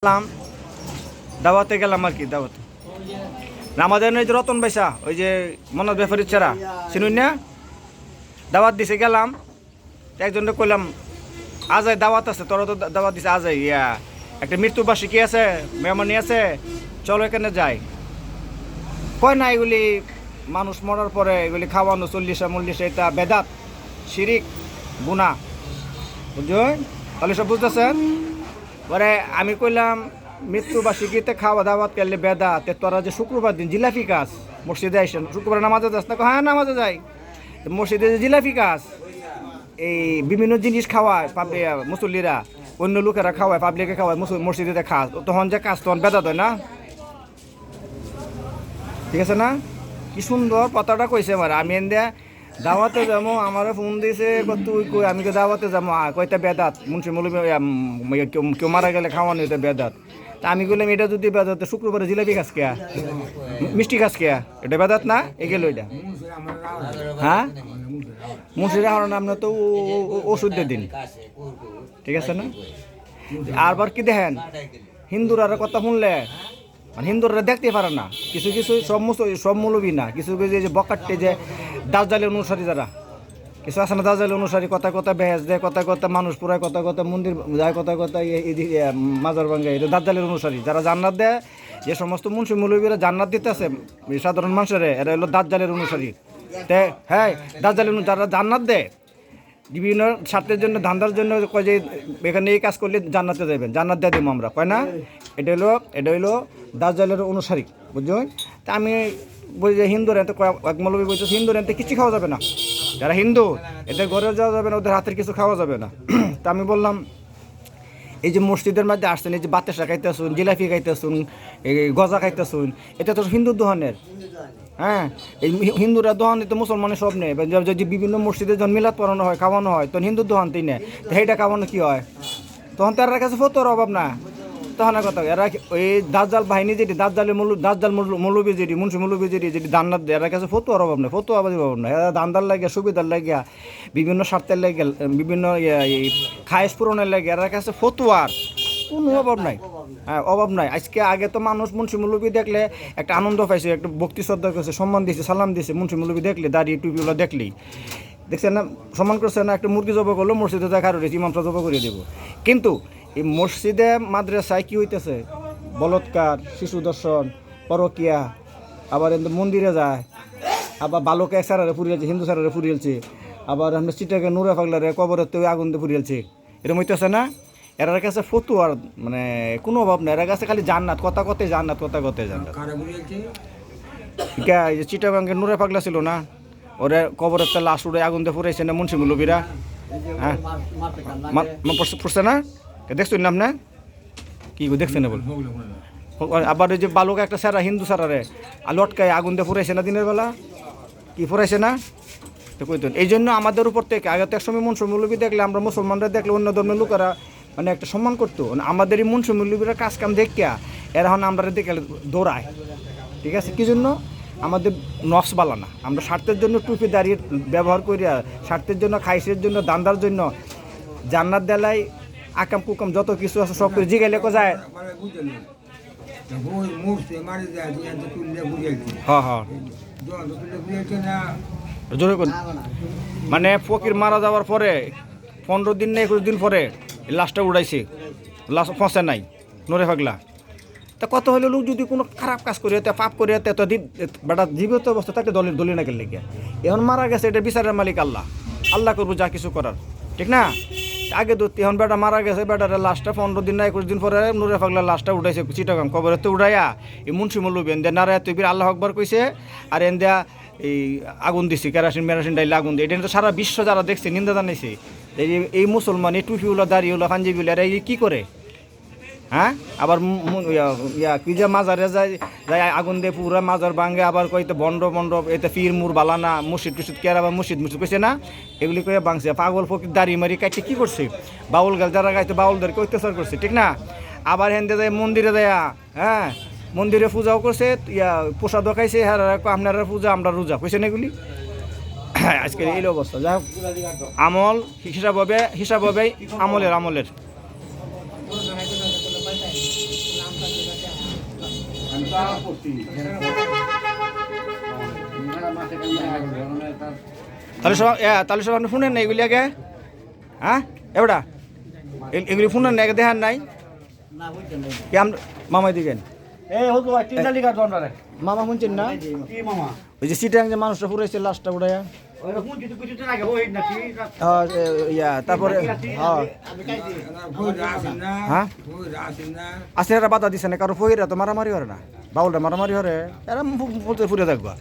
গেলাম দাওয়াতে গেলাম আর কি দাওয়াতে আমাদের ওই যে রতন বাইসা ওই যে মনোজ ব্যাপারীর ছাড়া চিনুন না দাওয়াত দিছে গেলাম একজনকে কইলাম আজাই দাওয়াত আছে তোরা তো দাওয়াত দিছে আজাই ইয়া একটা মৃত্যুবার্ষিকী আছে মেহমানি আছে চলো এখানে যাই কয় না এগুলি মানুষ মরার পরে এগুলি খাওয়ানো 40-40 এটা বেদাত শিরিক গুনাহ বুঝছেন তাহলে সব বুঝতেছেন পরে আমি কইলাম মৃত্যুবার্ষিকীতে খাওয়া দাওয়াত করলে বেদাত তোরা যে শুক্রবার দিন জিলাপি কাজ মসজিদে আইসেন শুক্রবার নামাজে যাস না হ্যাঁ নামাজে যাই মসজিদে যে জিলাপি কাজ এই বিভিন্ন জিনিস খাওয়ায় মুসল্লিরা অন্য লোকেরা খাওয়ায় পাবলিকে খাওয়ায় মসজিদে খাস তখন যে কাজ তখন বেদাত হয় না ঠিক আছে না কি সুন্দর কথাটা কইছে আমার আমি এনে দাওয়াতে যাবো আমার ফোন দিয়েছে তুই কই আমি দাওয়াতে যাবো কয়টা বেদাত মুন্সি মৌলবী কেউ মারা গেলে খাওয়ানো এটা বেদাত তা আমি বললাম এটা যদি বেদাত শুক্রবারে জিলাপি খাস কেয়া মিষ্টি খাস কেয়া এটা বেদাত না এগেল এটা হ্যাঁ মুন্সির হারান আপনার তো ওষুধ দিন ঠিক আছে না আরবার কি দেখেন হিন্দুরা কথা শুনলে মানে হিন্দুরা দেখতে পারে না কিছু কিছু সব মৌলবী না কিছু কিছু যে বকাট্টে যে দাজ্জালের অনুসারী যারা কিছু আছে না দাজ্জালের অনুসারী কথা কথা বেহেজ দেয় কথা কথা মানুষ পুরায় কথা কথা মন্দির যায় কথা কথা মাজার ভাঙ্গে এটা দাজ্জালের অনুসারী যারা জান্নাত দেয় যে সমস্ত মুন্সি মৌলবীরা জান্নাত দিতেছে সাধারণ মানুষের এরা হলো দাজ্জালের অনুসারী তে হ্যাঁ দাজ্জালের যারা জান্নাত দেয় বিভিন্ন স্বার্থের জন্য ধান্দার জন্য কয় যে এখানে এই কাজ করলে জান্নাতে যাবেন জান্নাত দিয়ে দেবো আমরা কয় না এটা হইলো দাজ্জালের অনুসারী বুঝলেন তা আমি বলি যে হিন্দু রেন্তে এক মৌলবী বলছে হিন্দু রেন্তে কিছু খাওয়া যাবে না যারা হিন্দু এদের ঘরে যাওয়া যাবে না ওদের হাতের কিছু খাওয়া যাবে না তা আমি বললাম এই যে মসজিদের মধ্যে আসছেন এই যে বাতাসা খাইতেছুন জিলাপি খাইতেছুন এই গজা খাইতেছুন এটা তো হিন্দু দোহানের হ্যাঁ এই হিন্দুরা দোহান তো মুসলমানের সব নেই যদি বিভিন্ন মসজিদে যখন মিলাদ পড়ানো হয় খাওয়ানো হয় তখন হিন্দু দোহানতেই নেয় তো সেইটা খাওয়ানো কী হয় তখন তার কাছে ফতোর অভাব না তখন কথা এরা ওই দাজ্জাল বাহিনী যেটি দাজ্জাল মৌলবী যেটি মুন্সি মৌলবী যেটি দান্নাত দেয় এরা কাছে ফতোয়ার অভাব নেই ফতোয়াবাজির অভাব নেই এরা দান্দার লাগিয়া সুবিধার লাগিয়া বিভিন্ন স্বার্থের লাগিয়া বিভিন্ন খায়েশ পূরণের লাগিয়া এরা কাছে ফতোয়ার কোনো অভাব নাই হ্যাঁ অভাব নাই আগে তো মানুষ মুন্সি মৌলবী দেখলে একটা আনন্দ পাইছে একটা ভক্তি শ্রদ্ধা করছে সম্মান দিয়েছে সালাম দিয়েছে মুন্সি মৌলবী দেখলে দাড়ি টুপিগুলো দেখলেই দেখছেন না সম্মান করছে না একটা মুরগি জবা করলো মসজিদে দেখা রয়েছে ইমামটা জবা করে দেবো কিন্তু এই মসজিদে মাদ্রাসায় কী হইতেছে বলৎকার শিশু দর্শন পরকিয়া আবার এমনি মন্দিরে যায় আবার বালকে এক সারারে ফুরিয়েছে হিন্দু সারারে ফুরিয়েছে আবার আমরা চিটাকে নুরা পাগলারে কবরের আগুন দিয়ে ফুরিয়েছে এরকম হইতেছে না এরার কাছে ফতুয়ার মানে কোনো অভাব নেই এর কাছে খালি জান্নাত কথা কথাই জান্নাত এই যে চিটাগাঙ্গের নুরা পাগলা ছিল না ওরে কবরের লাশ উড়ে আগুন দিয়ে ফুরাইছে না মুন্সি মৌলবীরা হ্যাঁ পড়ছে না দেখছেন না আপনার কি দেখছেন না বল আবার ওই যে বালক একটা সারা হিন্দু সারারে লটকায় আগুন দিয়ে ফুরাইছে না দিনের বেলা কি ফুরাইছে না তো কইতেন এই জন্য আমাদের উপর থেকে আগে তো একসময় মুন্সি মৌলবী দেখলে আমরা মুসলমানরা দেখলে অন্য ধর্মের লোকেরা মানে একটা সম্মান করতো আমাদের এই মুন্সি মৌলবীরা কাজ কাম দেখিয়া এরা এখন আমরা দেখে দৌড়ায় ঠিক আছে কি জন্য আমাদের নফস বালানা আমরা স্বার্থের জন্য টুপি দাঁড়িয়ে ব্যবহার করিয়া স্বার্থের জন্য খাইসের জন্য দান্দার জন্য জান্নাত দেলাই আকাম কুকাম যত কিছু আছে সব করে জিগাইলে যায় মানে ফকির মারা যাওয়ার পরে 15 দিন না 21 দিন পরে লাশটা উড়াইছে লাশ ফসে নাই নরে পাগলা তা কত হলে লোক যদি কোনো খারাপ কাজ করি পাপ করি তো বেটা জীবিত অবস্থা তাকে দলি না গেলে এখন মারা গেছে এটা বিচারের মালিক আল্লাহ করবো যা কিছু করার ঠিক না আগে তো এখন বেটা মারা গেছে বেটার লাশটা 15 দিন না 21 দিন পরে নুরে পাগলা লাশটা উঠাইছে চিটাগাং কবরেতে উঠাইয়া এই মুন্সি মৌলবী এন নারায় তুই আল্লাহ আকবর কইছে আর এন দেয়া এই আগুন দিছি কেরাসিন মেরাসিন ডাইলে আগুন দিয়ে এটা তো সারা বিশ্ব যারা দেখছে নিন্দা জানাইছে এই মুসলমান এই টুপিগুলো দাঁড়িয়েগুলো পাঞ্জাবিগুলো এরা এই কী করে হ্যাঁ আবার কি যে মাজারে যায় আগুন দিয়ে পুরা মাজার ভাঙে আবার কইতে বন্ড এতে ফির মুর বালানা মসজিদ টুসিদ কে আবার মসজিদ কইছে না এগুলি কয়ে ভাঙছে পাগল ফকির দাড়ি মারি কাটতে কী করছে বাউল গাছ যারা গাইতে বাউলদেরকে অত্যাচার করছে ঠিক না আবার হেন্দে যায় মন্দিরে যায় হ্যাঁ মন্দিরে পূজাও করছে প্রসাদও খাইছে হ্যাঁ আপনারা পূজা আমরা রোজা কইছে না এগুলি আজকের এই অবস্থা যাই হোক আমল হিসাব হবে আমলের তাহলে সব আপনি শুনেন না এগুলি আগে হ্যাঁ এবড়া এগুলি শুনেন না দেখান নাই কি মামাই দিকেন মামা শুনছেন না ওই যে সিটাং যে মানুষটা ফুরাইছে লাস্টটা উড়াইয়া তারপরে হ্যাঁ আছে এরা বাধা দিছে না কারো ফহিরা তো মারামারি হরে না বাউলটা মারামারি হরে এরা ফুটে ফুরে থাকবা